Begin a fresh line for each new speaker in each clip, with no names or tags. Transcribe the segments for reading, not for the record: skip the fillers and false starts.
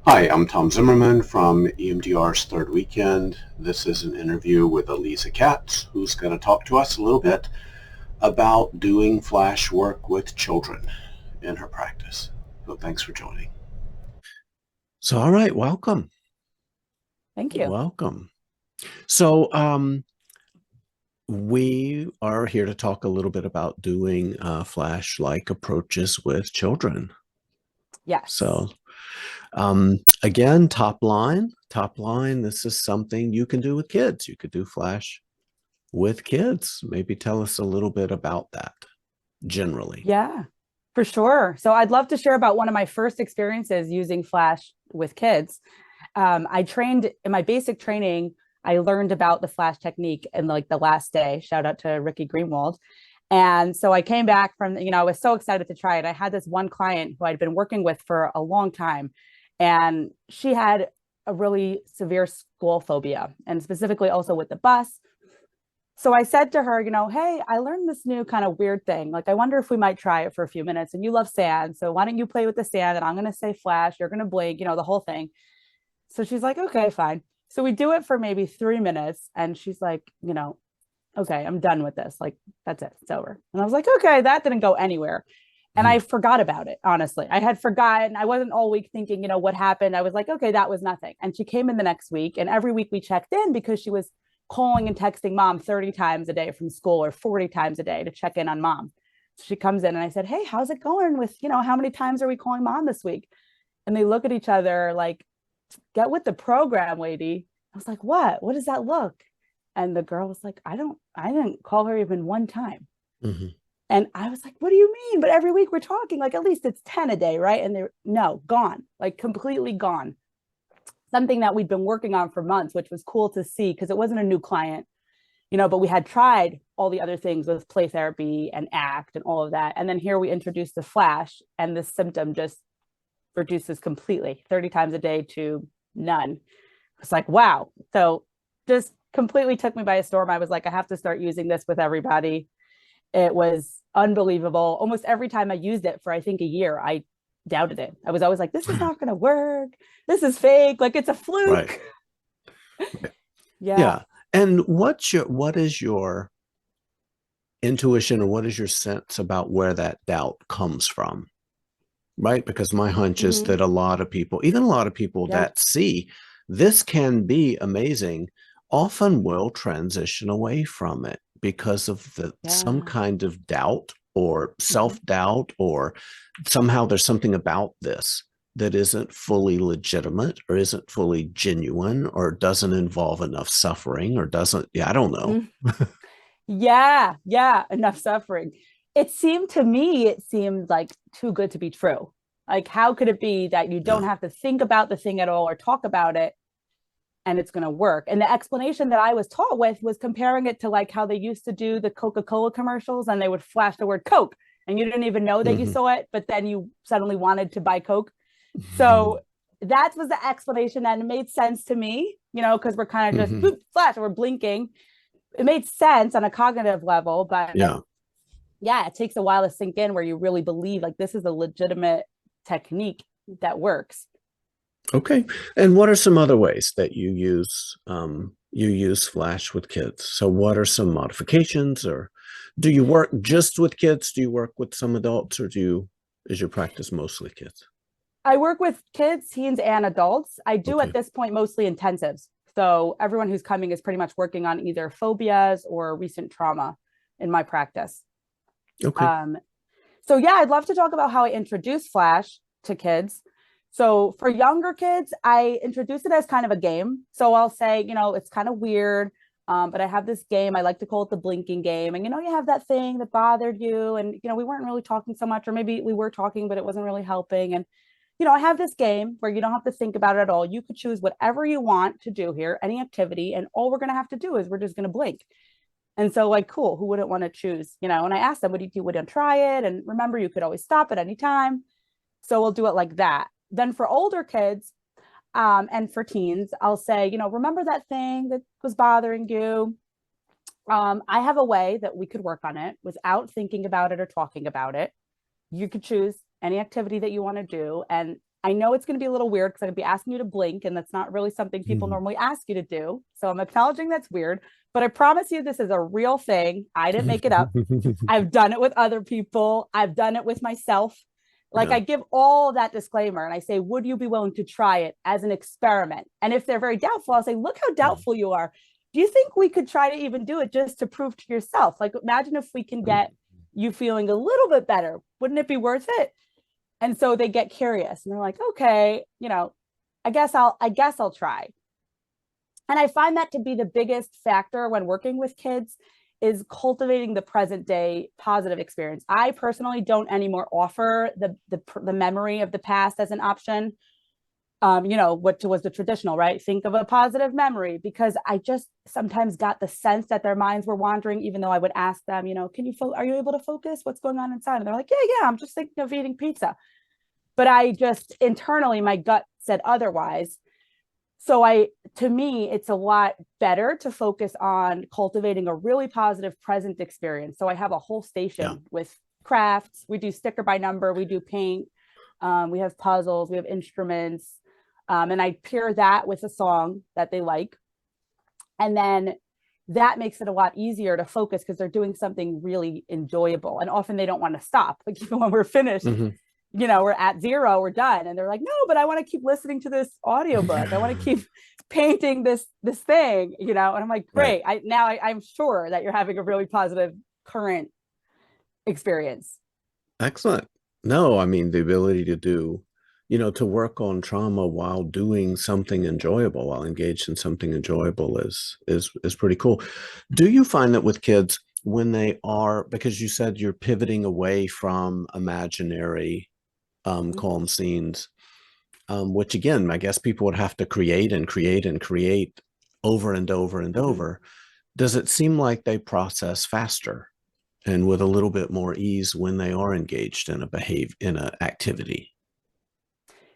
Hi, I'm Tom Zimmerman from EMDR's Third Weekend. This is an interview with Aliza Katz, who's going to talk to us a little bit about doing flash work with children in her practice. So thanks for joining.
So, all right, welcome.
Thank you.
Welcome. So, we are here to talk a little bit about doing flash-like approaches with children.
Yes.
So, again, top line, this is something you can do with kids. You could do flash with kids. Maybe tell us a little bit about that generally.
Yeah, for sure. So I'd love to share about one of my first experiences using Flash with kids. I trained in my basic training. I learned about the Flash technique in like the last day. Shout out to Ricky Greenwald. And so I came back from, I was so excited to try it. I had this one client who I'd been working with for a long time, and she had a really severe school phobia, and specifically also with the bus. So I said to her, hey, I learned this new kind of weird thing. Like, I wonder if we might try it for a few minutes. And you love sand. So why don't you play with the sand? And I'm going to say flash, you're going to blink, the whole thing. So she's like, okay, fine. So we do it for maybe 3 minutes. And she's like, okay, I'm done with this. Like, that's it. It's over. And I was like, okay, that didn't go anywhere. And I forgot about it, honestly. I had forgotten. I wasn't all week thinking, what happened. I was like, okay, that was nothing. And she came in the next week. And every week we checked in because she was calling and texting mom 30 times a day from school or 40 times a day to check in on mom. So she comes in and I said, hey, how's it going with, how many times are we calling mom this week? And they look at each other like, get with the program, lady. I was like, what does that look? And the girl was like, I didn't call her even one time.
Mm-hmm.
And I was like, what do you mean? But every week we're talking, like at least it's 10 a day, right? And they're no, gone, like completely gone. Something that we'd been working on for months, which was cool to see because it wasn't a new client, but we had tried all the other things with play therapy and ACT and all of that. And then here we introduced the flash, and this symptom just reduces completely 30 times a day to none. It's like, wow. So just completely took me by a storm. I was like, I have to start using this with everybody. It was unbelievable. Almost every time I used it for, I think, a year, I doubted it. I was always like, this is not going to work. This is fake. Like, it's a fluke.
Right.
Yeah.
Yeah. And what is your intuition, or what is your sense about where that doubt comes from? Right? Because my hunch is that a lot of people, even a lot of people that see this can be amazing, often will transition away from it because of some kind of doubt or self-doubt, or somehow there's something about this that isn't fully legitimate or isn't fully genuine or doesn't involve enough suffering or doesn't, I don't know.
Yeah, enough suffering. It seemed like too good to be true. Like, how could it be that you don't have to think about the thing at all or talk about it and it's going to work? And the explanation that I was taught with was comparing it to like how they used to do the Coca-Cola commercials, and they would flash the word Coke and you didn't even know that you saw it, but then you suddenly wanted to buy Coke. So that was the explanation, and it made sense to me, because we're kind of just boop, flash, we're blinking. It made sense on a cognitive level, but it takes a while to sink in where you really believe like this is a legitimate technique that works.
Okay. And what are some other ways that you use Flash with kids? So what are some modifications, or do you work just with kids? Do you work with some adults, or is your practice mostly kids?
I work with kids, teens, and adults. I do at this point mostly intensives. So everyone who's coming is pretty much working on either phobias or recent trauma in my practice.
Okay.
So I'd love to talk about how I introduce Flash to kids. So for younger kids, I introduce it as kind of a game. So I'll say, it's kind of weird, but I have this game. I like to call it the blinking game. And, you have that thing that bothered you. And, we weren't really talking so much, or maybe we were talking, but it wasn't really helping. And, I have this game where you don't have to think about it at all. You could choose whatever you want to do here, any activity. And all we're going to have to do is we're just going to blink. And so, like, cool, who wouldn't want to choose, and I asked them, would you would try it? And remember, you could always stop at any time. So we'll do it like that. Then for older kids and for teens, I'll say, remember that thing that was bothering you? I have a way that we could work on it without thinking about it or talking about it. You could choose any activity that you want to do. And I know it's going to be a little weird because I'm going to be asking you to blink, and that's not really something people normally ask you to do. So I'm acknowledging that's weird, but I promise you this is a real thing. I didn't make it up. I've done it with other people. I've done it with myself. Like I give all that disclaimer and I say, would you be willing to try it as an experiment? And if they're very doubtful, I'll say, look how doubtful you are. Do you think we could try to even do it just to prove to yourself? Like, imagine if we can get you feeling a little bit better. Wouldn't it be worth it? And so they get curious and they're like, okay, you know, I guess I'll try. And I find that to be the biggest factor when working with kids is cultivating the present day positive experience. I personally don't anymore offer the memory of the past as an option. You know, what was the traditional, right? Think of a positive memory, because I just sometimes got the sense that their minds were wandering, even though I would ask them, you know, are you able to focus? What's going on inside? And they're like, yeah, I'm just thinking of eating pizza. But I just internally, my gut said otherwise. So to me, it's a lot better to focus on cultivating a really positive present experience. So I have a whole station with crafts. We do sticker by number. We do paint. We have puzzles. We have instruments. And I pair that with a song that they like. And then that makes it a lot easier to focus because they're doing something really enjoyable. And often they don't want to stop. Like even when we're finished, you know, we're at 0, we're done. And they're like, no, but I want to keep listening to this audiobook. I want to keep painting this thing, you know? And I'm like, great. I'm sure that you're having a really positive current experience.
Excellent. No, I mean, the ability to do, you know, to work on trauma while doing something enjoyable, while engaged in something enjoyable is pretty cool. Do you find that with kids when they are, because you said you're pivoting away from imaginary calm scenes, which again, I guess people would have to create and create and create over and over and over. Does it seem like they process faster and with a little bit more ease when they are engaged in in an activity?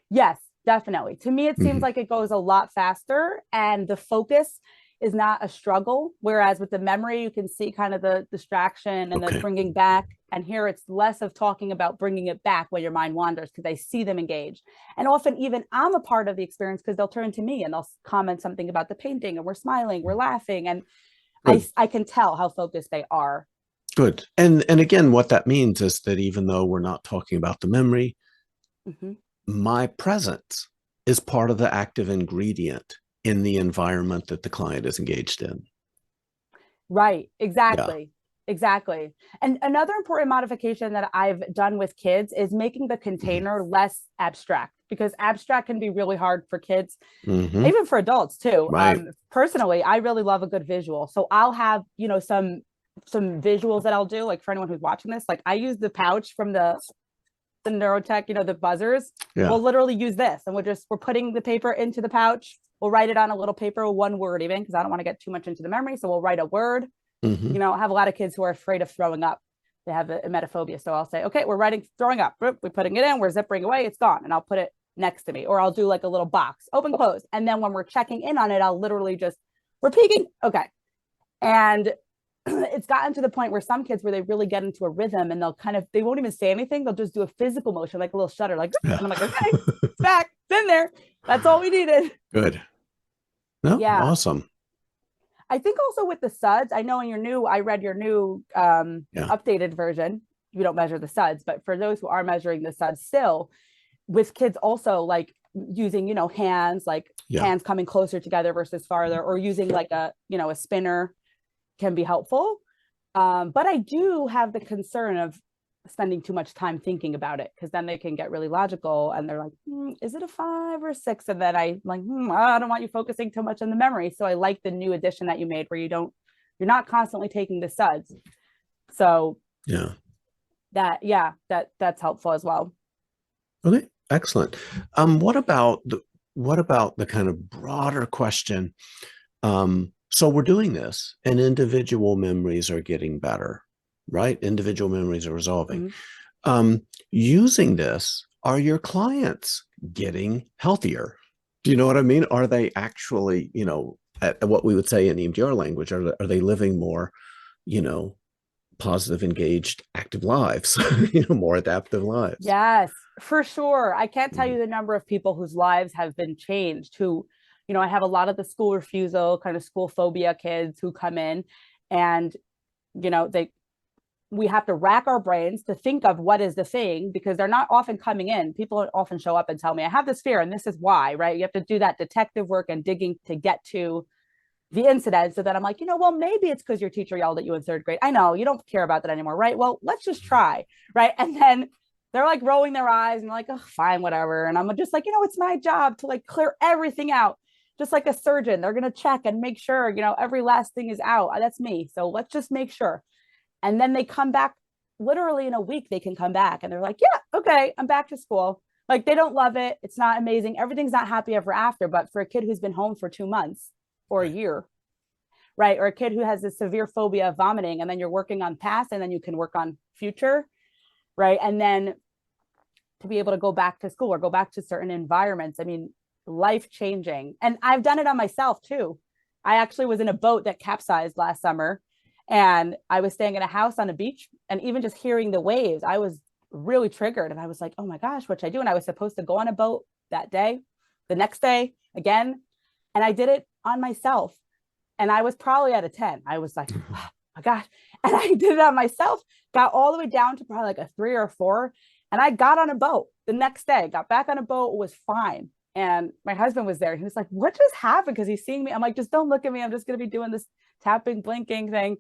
Yes, definitely. To me, it seems like it goes a lot faster and the focus is not a struggle. Whereas with the memory, you can see kind of the distraction and the bringing back. And here it's less of talking about bringing it back when your mind wanders because I see them engaged. And often even I'm a part of the experience because they'll turn to me and they'll comment something about the painting and we're smiling, we're laughing. And I can tell how focused they are.
Good. And again, what that means is that even though we're not talking about the memory, my presence is part of the active ingredient in the environment that the client is engaged in.
Right. Exactly. Yeah. Exactly. And another important modification that I've done with kids is making the container less abstract, because abstract can be really hard for kids, even for adults too.
Right.
Personally, I really love a good visual. So I'll have, you know, some visuals that I'll do, like for anyone who's watching this, like I use the pouch from the neurotech, you know, the buzzers. We'll literally use this and we're putting the paper into the pouch. We'll write it on a little paper, one word even, because I don't want to get too much into the memory. So we'll write a word. You know, I have a lot of kids who are afraid of throwing up. They have a emetophobia. So I'll say, okay, we're throwing up. We're putting it in, we're zippering away, it's gone. And I'll put it next to me, or I'll do like a little box, open, close. And then when we're checking in on it, I'll literally just, we're peeking. Okay. And it's gotten to the point where some kids, where they really get into a rhythm and they won't even say anything. They'll just do a physical motion, like a little shudder, like, and I'm like, okay, it's back, it's in there. That's all we needed.
Good. No,
yeah.
Awesome.
I think also with the SUDS, I know I read your new updated version. You don't measure the SUDS, but for those who are measuring the SUDS still, with kids also like using, you know, hands, like hands coming closer together versus farther, or using like a spinner can be helpful. But I do have the concern of spending too much time thinking about it, because then they can get really logical and they're like, is it a 5 or 6? And then I'm like, I don't want you focusing too much on the memory. So I like the new addition that you made where you're not constantly taking the SUDS. So that's helpful as well.
Okay, excellent. What about the kind of broader question? So we're doing this and individual memories are getting better, right? Individual memories are resolving. Using this, are your clients getting healthier? Do you know what I mean? Are they actually, you know, at what we would say in EMDR language, are they living more, you know, positive, engaged, active lives, more adaptive lives.
Yes, for sure. I can't tell you the number of people whose lives have been changed who, I have a lot of the school refusal, kind of school phobia kids who come in and, we have to rack our brains to think of what is the thing, because they're not often coming in. People don't often show up and tell me, I have this fear and this is why, right? You have to do that detective work and digging to get to the incident. So then I'm like, well, maybe it's because your teacher yelled at you in third grade. I know you don't care about that anymore, right? Well, let's just try, right? And then they're like rolling their eyes and like, oh, fine, whatever. And I'm just like, it's my job to like clear everything out. Just like a surgeon, they're going to check and make sure, every last thing is out. That's me. So let's just make sure. And then they come back literally in a week, they can come back and they're like, yeah, okay, I'm back to school. Like they don't love it. It's not amazing. Everything's not happy ever after. But for a kid who's been home for 2 months or a year, right? Or a kid who has a severe phobia of vomiting, and then you're working on past and then you can work on future, right? And then to be able to go back to school or go back to certain environments, I mean, life changing. And I've done it on myself too. I actually was in a boat that capsized last summer, and I was staying in a house on a beach, and even just hearing the waves, I was really triggered. And I was like, oh my gosh, what should I do? And I was supposed to go on a boat that day, the next day again. And I did it on myself. And I was probably at a 10. I was like, oh my gosh. And I did it on myself, got all the way down to probably like a 3 or 4. And I got on a boat the next day, got back on a boat, was fine. And my husband was there. He was like, what just happened? Because he's seeing me. I'm like, just don't look at me. I'm just going to be doing this tapping, blinking thing.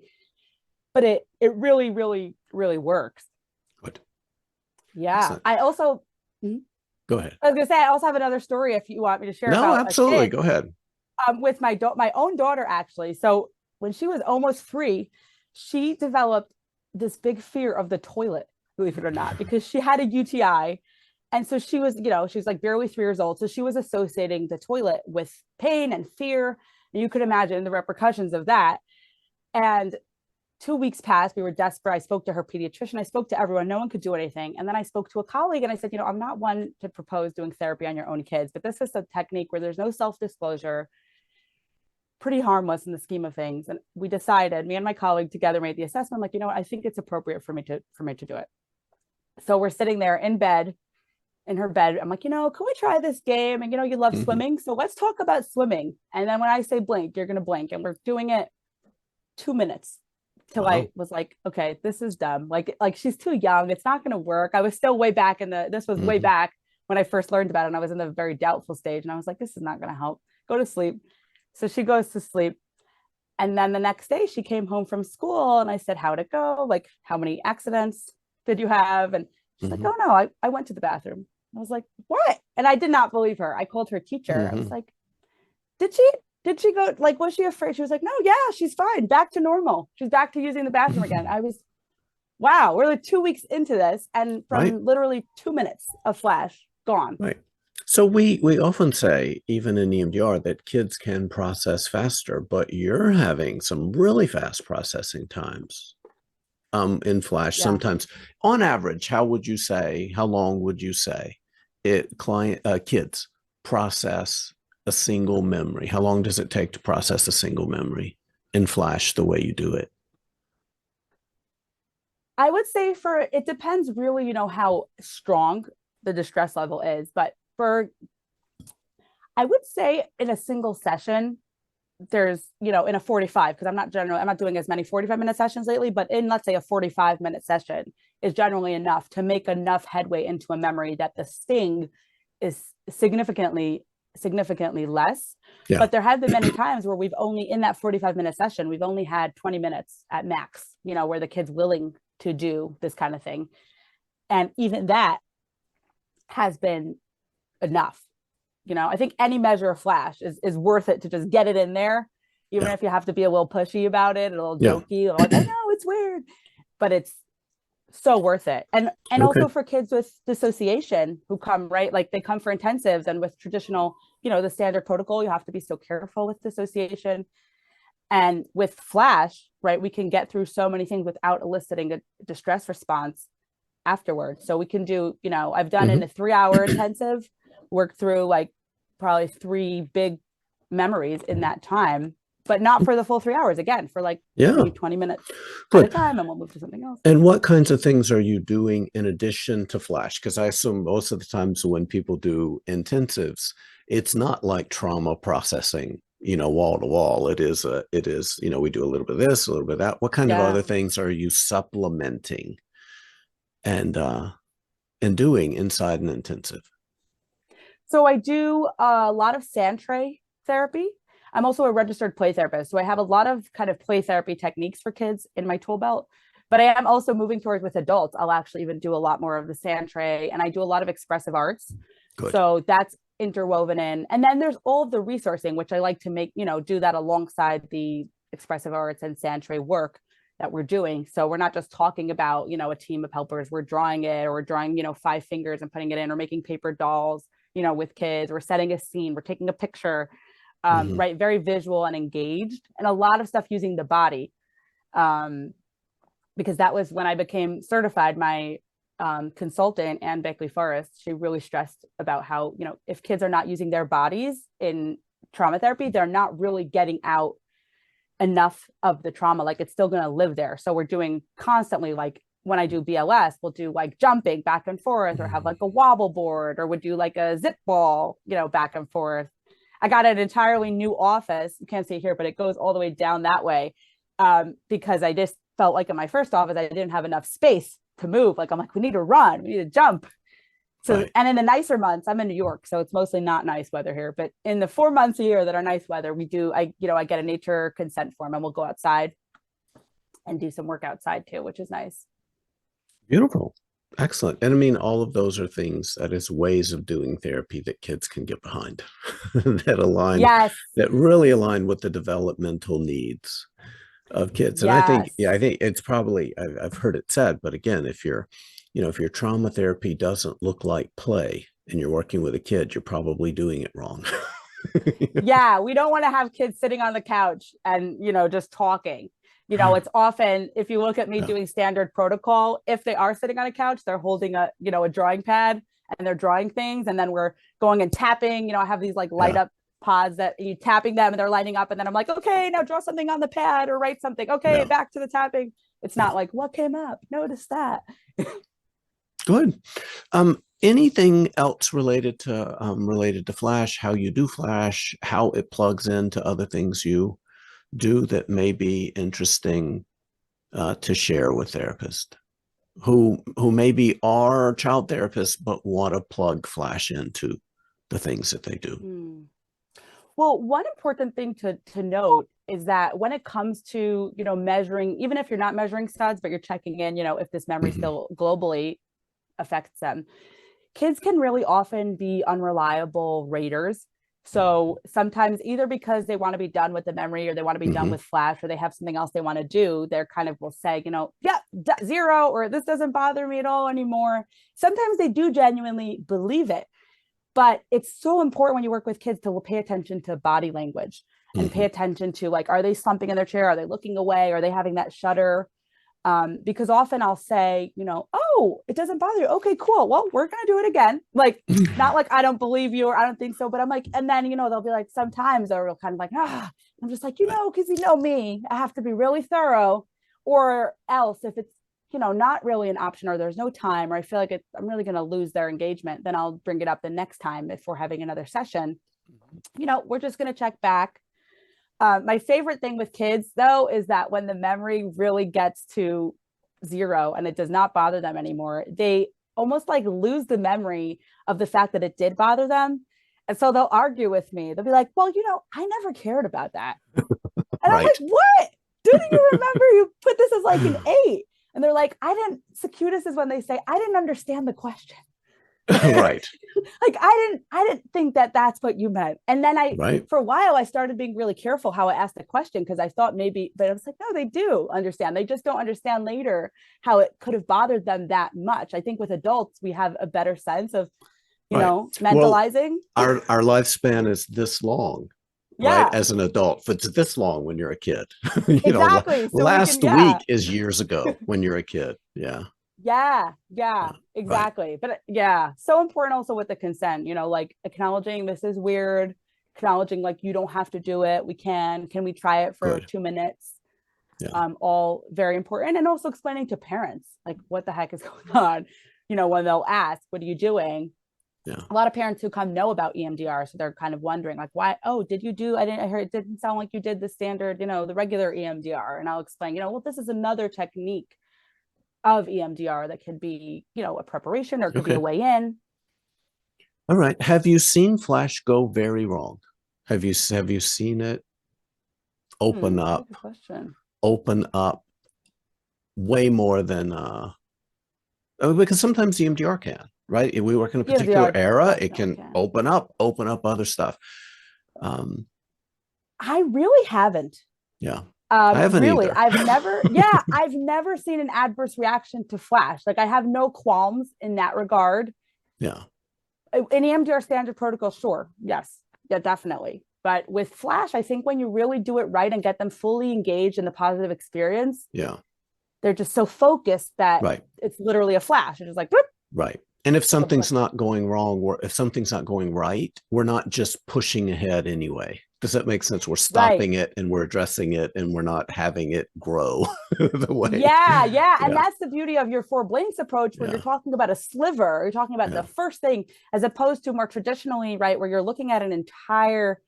But it really, really, really works.
Good.
Yeah.
Excellent.
I also,
Go ahead.
I was going to say, I also have another story if you want me to share.
No,
about
absolutely. Go ahead.
With my own daughter, actually. So when she was almost 3, she developed this big fear of the toilet, believe it or not, because she had a UTI. And so she was, she was like barely 3 years old. So she was associating the toilet with pain and fear. And you could imagine the repercussions of that. And 2 weeks passed. We were desperate. I spoke to her pediatrician. I spoke to everyone. No one could do anything. And then I spoke to a colleague and I said, I'm not one to propose doing therapy on your own kids, but this is a technique where there's no self-disclosure, pretty harmless in the scheme of things. And we decided, me and my colleague together made the assessment, like, I think it's appropriate for me to do it. So we're sitting there in her bed. I'm like, can we try this game? And, you love swimming. So let's talk about swimming. And then when I say blink, you're going to blink. And we're doing it 2 minutes. Till I was like, okay, this is dumb. Like she's too young. It's not going to work. I was still way back this was way back when I first learned about it. And I was in the very doubtful stage. And I was like, this is not going to help. Go to sleep. So she goes to sleep. And then the next day she came home from school and I said, how'd it go? Like, how many accidents did you have? And she's like, oh no, I went to the bathroom. I was like, what? And I did not believe her. I called her teacher. I was like, did she go, like, was she afraid? She was like, no, yeah, she's fine. Back to normal. She's back to using the bathroom again. I was, wow, we're like 2 weeks into this. And from literally 2 minutes of flash, gone.
Right. So we often say, even in EMDR, that kids can process faster, but you're having some really fast processing times in flash. Sometimes on average, how long would you say kids process a single memory? How long does it take to process a single memory in flash the way you do it?
I would say it depends really, how strong the distress level is. But I would say in a single session, there's, in a 45, because I'm not doing as many 45-minute sessions lately, but in, let's say, a 45-minute session is generally enough to make enough headway into a memory that the sting is significantly less. But there have been many times where we've only, in that 45-minute session, we've only had 20 minutes at max, where the kid's willing to do this kind of thing. And even that has been enough. I think any measure of flash is worth it to just get it in there, even if you have to be a little pushy about it, a little jokey, like, I know it's weird, but it's so worth it. And also for kids with dissociation who come, right, like they come for intensives, and with traditional, the standard protocol, you have to be so careful with dissociation. And with flash, right, we can get through so many things without eliciting a distress response afterwards. So we can do, I've done in a 3-hour intensive, work through like probably 3 big memories in that time. but not for the full 3 hours. Again, for like maybe 20 minutes at a time, and we'll move to something else.
And what kinds of things are you doing in addition to Flash? Because I assume most of the times when people do intensives, it's not like trauma processing, wall to wall. It is, we do a little bit of this, a little bit of that. What kind of other things are you supplementing and doing inside an intensive?
So I do a lot of sand tray therapy. I'm also a registered play therapist. So I have a lot of kind of play therapy techniques for kids in my tool belt, but I am also moving towards with adults. I'll actually even do a lot more of the sand tray, and I do a lot of expressive arts. Good. So that's interwoven in. And then there's all of the resourcing, which I like to make, do that alongside the expressive arts and sand tray work that we're doing. So we're not just talking about, a team of helpers, we're drawing it, or we're drawing, 5 fingers and putting it in, or making paper dolls, with kids, we're setting a scene, we're taking a picture. Right, very visual and engaged, and a lot of stuff using the body, because that was when I became certified. My consultant, Anne Beckley Forrest, she really stressed about how, if kids are not using their bodies in trauma therapy, they're not really getting out enough of the trauma. Like, it's still going to live there. So we're doing constantly, like when I do BLS, we'll do like jumping back and forth, or have like a wobble board, or would do like a zip ball, back and forth. I got an entirely new office. You can't see it here, but it goes all the way down that way, because I just felt like in my first office, I didn't have enough space to move. Like, I'm like, we need to run, we need to jump. So, and in the nicer months, I'm in New York, so it's mostly not nice weather here. But in the 4 months a year that are nice weather, I get a nature consent form, and we'll go outside and do some work outside too, which is nice.
Beautiful. Excellent. And I mean, all of those are things, that is ways of doing therapy that kids can get behind, that align, that really align with the developmental needs of kids. And I think it's probably, I've heard it said, but again, if your trauma therapy doesn't look like play and you're working with a kid, you're probably doing it wrong.
Yeah. We don't want to have kids sitting on the couch and, just talking. It's often, if you look at me doing standard protocol, if they are sitting on a couch, they're holding a drawing pad and they're drawing things. And then we're going and tapping, I have these like light up pods that you tapping them and they're lighting up. And then I'm like, okay, now draw something on the pad or write something. Okay, back to the tapping. It's not like, what came up? Notice that.
Good. Anything else related to Flash, how you do Flash, how it plugs into other things you do that may be interesting to share with therapists who maybe are child therapists but want to plug Flash into the things that they do?
Well, one important thing to note is that when it comes to, measuring, even if you're not measuring studs, but you're checking in, if this memory still globally affects them, kids can really often be unreliable raters. So sometimes, either because they want to be done with the memory, or they want to be done with Flash, or they have something else they want to do, they're kind of will say, 0, or this doesn't bother me at all anymore. Sometimes they do genuinely believe it. But it's so important when you work with kids to pay attention to body language and pay attention to, like, are they slumping in their chair? Are they looking away? Are they having that shudder? Because often I'll say, oh, it doesn't bother you. Okay, cool. Well, we're going to do it again. Like, not like I don't believe you or I don't think so, but I'm like, and then, they'll be like, sometimes they're kind of like, I'm just like, because me, I have to be really thorough, or else if it's, not really an option, or there's no time, or I feel like I'm really going to lose their engagement, then I'll bring it up the next time if we're having another session. We're just going to check back. My favorite thing with kids, though, is that when the memory really gets to 0 and it does not bother them anymore, they almost like lose the memory of the fact that it did bother them. And so they'll argue with me. They'll be like, well, I never cared about that. And I'm like, what? Didn't you remember you put this as like an 8? And they're like, Secutus is when they say, I didn't understand the question.
Right.
Like, I didn't think that that's what you meant. And then for a while, I started being really careful how I asked the question, because I thought maybe, but I was like, no, they do understand. They just don't understand later how it could have bothered them that much. I think with adults, we have a better sense of, mentalizing.
Well, our lifespan is this long. Right, as an adult, but it's this long when you're a kid.
Exactly. So
last week is years ago when you're a kid.
Yeah, exactly. Right. But so important also with the consent, like acknowledging this is weird, acknowledging like, you don't have to do it. Can we try it for
Good.
2 minutes?
Yeah.
All very important. And also explaining to parents, like, what the heck is going on? When they'll ask, what are you doing?
Yeah.
A lot of parents who come know about EMDR. So they're kind of wondering like, why, did you do, I heard it didn't sound like you did the standard, the regular EMDR. And I'll explain, well, this is another technique of EMDR that could be, a preparation or it could be a way in.
All right. Have you seen Flash go very wrong? Have you seen it open up?
Good question.
Open up way more than because sometimes EMDR can, right? If we work in a particular era, it can open up other stuff.
I really haven't.
Yeah. I haven't
really
either.
I've never seen an adverse reaction to Flash. Like, I have no qualms in that regard.
Yeah.
In EMDR standard protocol, sure. Yes. Yeah, definitely. But with Flash, I think when you really do it right and get them fully engaged in the positive experience,
yeah,
they're just so focused that it's literally a flash. It's just like, whoop.
Right. And if something's not going wrong, or if something's not going right, we're not just pushing ahead anyway. Does that make sense? We're stopping it and we're addressing it, and we're not having it grow the way.
Yeah. And that's the beauty of your 4 blinks approach when you're talking about a sliver, you're talking about the first thing, as opposed to more traditionally, right, where you're looking at an entire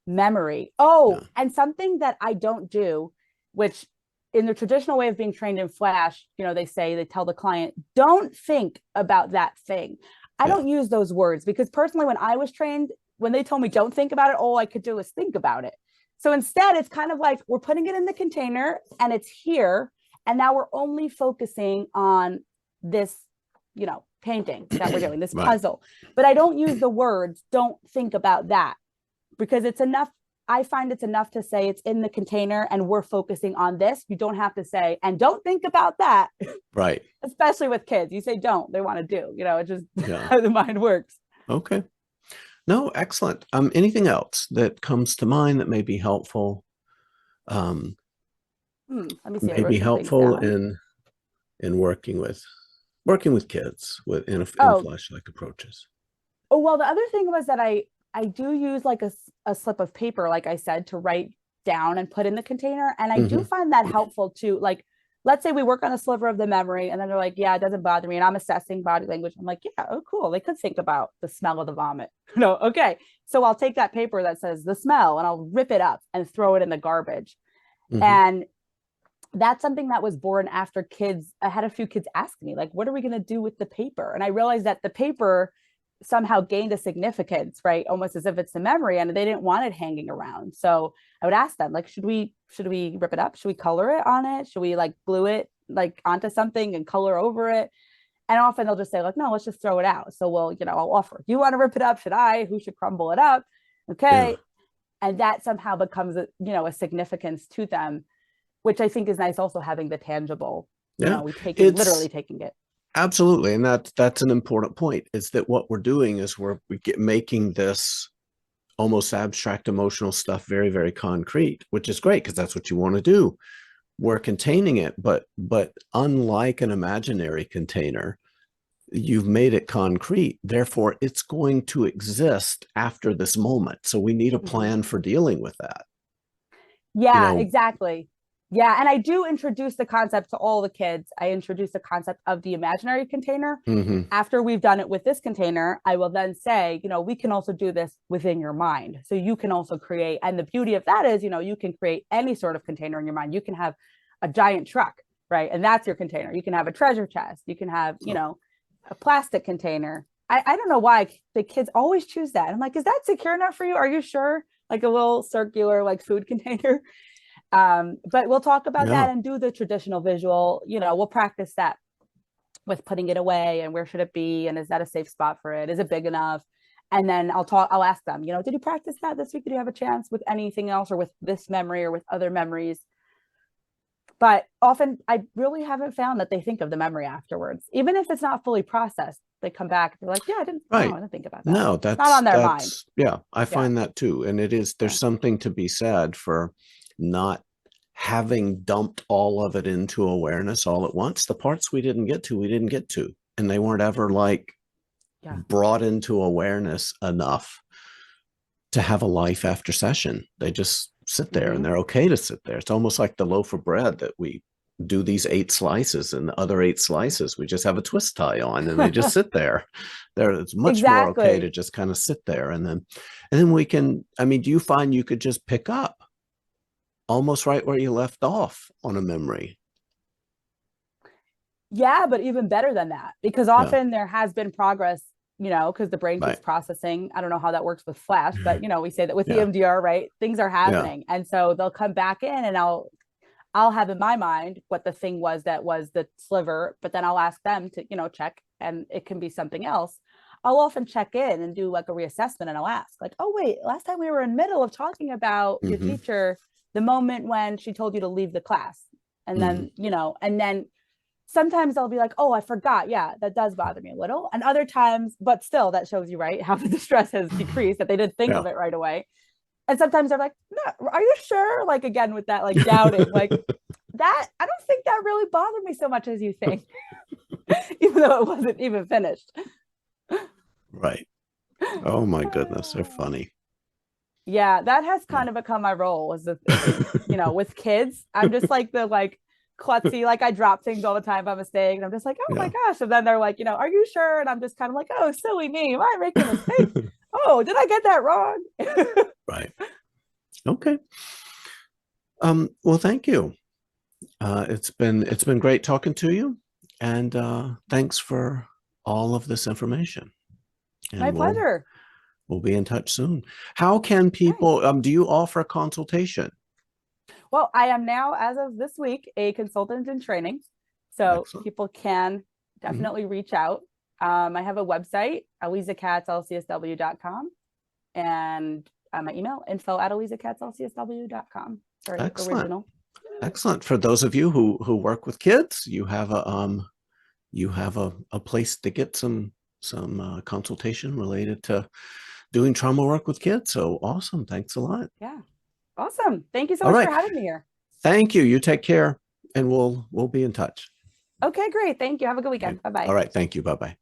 memory. And something that I don't do, which in the traditional way of being trained in Flash, they tell the client, don't think about that thing. I don't use those words, because personally, when I was trained, when they told me don't think about it, all I could do is think about it. So instead, it's kind of like, we're putting it in the container and it's here. And now we're only focusing on this, painting that we're doing, this puzzle. But I don't use the words, don't think about that, because it's enough. I find it's enough to say it's in the container and we're focusing on this. You don't have to say, and don't think about that.
Right.
Especially with kids. You say don't, they want to do, it's just how the mind works.
Okay. No, excellent. Anything else that comes to mind that may be helpful?
Let me see.
Maybe helpful in working with kids in Flash-like approaches.
Oh, well, the other thing was that I do use like a slip of paper, like I said, to write down and put in the container. And I do find that helpful too. Like, let's say we work on a sliver of the memory and then they're like, yeah, it doesn't bother me. And I'm assessing body language. I'm like, yeah, oh, cool. They could think about the smell of the vomit. Okay. So I'll take that paper that says the smell and I'll rip it up and throw it in the garbage. And that's something that was born after kids. I had a few kids ask me, like, what are we going to do with the paper? And I realized that the paper somehow gained a significance, right? Almost as if it's a memory, and they didn't want it hanging around. So I would ask them, like, should we rip it up? Should we color it on it? Should we like glue it like onto something and color over it? And often they'll just say like, no, let's just throw it out. So we'll, I'll offer, you want to rip it up? Should I? Who should crumble it up? Okay. Yeah. And that somehow becomes a significance to them, which I think is nice. Also having the tangible, we take it, literally taking it.
Absolutely. And that's an important point, is that what we're doing is we're making this almost abstract emotional stuff very, very concrete, which is great because that's what you want to do. We're containing it, but unlike an imaginary container, you've made it concrete. Therefore, it's going to exist after this moment. So we need a plan for dealing with that.
Yeah, exactly. Yeah. And I do introduce the concept to all the kids. I introduce the concept of the imaginary container. After we've done it with this container, I will then say, we can also do this within your mind. So you can also create, and the beauty of that is, you can create any sort of container in your mind. You can have a giant truck, right? And that's your container. You can have a treasure chest. You can have, a plastic container. I don't know why the kids always choose that. I'm like, is that secure enough for you? Are you sure? Like a little circular, like food container. But we'll talk about that and do the traditional visual, we'll practice that with putting it away and where should it be? And is that a safe spot for it? Is it big enough? And then I'll ask them, did you practice that this week? Did you have a chance with anything else or with this memory or with other memories? But often I really haven't found that they think of the memory afterwards, even if it's not fully processed. They come back, they're like, yeah, I didn't think about that.
No, that's
not on their mind.
Yeah, I find that too. And there's something to be said for not having dumped all of it into awareness all at once. The parts we didn't get to, and they weren't ever brought into awareness enough to have a life after session. They just sit there and they're okay to sit there. It's almost like the loaf of bread that we do these 8 slices, and the other 8 slices we just have a twist tie on, and they just sit there. It's much more okay to just kind of sit there, and then we can, I mean, do you find you could just pick up almost right where you left off on a memory?
Yeah, but even better than that, because often there has been progress, you know, because the brain keeps processing. I don't know how that works with Flash, but you know, we say that with EMDR, right? Things are happening. And so they'll come back in, and I'll have in my mind what the thing was that was the sliver, but then I'll ask them to, you know, check, and it can be something else. I'll often check in and do like a reassessment, and I'll ask like, oh, wait, last time we were in the middle of talking about your teacher, the moment when she told you to leave the class. And then, you know, and then sometimes I'll be like, oh, I forgot. Yeah, that does bother me a little. And other times, but still, that shows you, right, how the stress has decreased, that they didn't think of it right away. And sometimes they're like, no, are you sure? Like, again, with that, like doubting, like that, I don't think that really bothered me so much as you think, even though it wasn't even finished.
Right. Oh my goodness. They're funny.
Yeah, that has kind of become my role as you know, with kids. I'm just like the klutzy, like I drop things all the time by mistake, and I'm just like, oh my gosh. And then they're like, you know, are you sure? And I'm just kind of like, oh, silly me, am I making a mistake? Oh, did I get that wrong?
Right. Okay. Well, thank you. It's been great talking to you, and thanks for all of this information. And
my pleasure.
We'll be in touch soon. How can people, do you offer a consultation?
Well, I am now, as of this week, a consultant in training. So people can definitely reach out. I have a website, AlizaKatzLCSW.com, and my email, info@AlizaKatzLCSW.com. Very original.
Excellent. For those of you who work with kids, you have a place to get some consultation related to doing trauma work with kids. So awesome. Thanks a lot.
Yeah. Awesome. Thank you so much for having me here.
Thank you. You take care, and we'll be in touch.
Okay, great. Thank you. Have a good weekend. Bye-bye.
All right. Thank you. Bye-bye.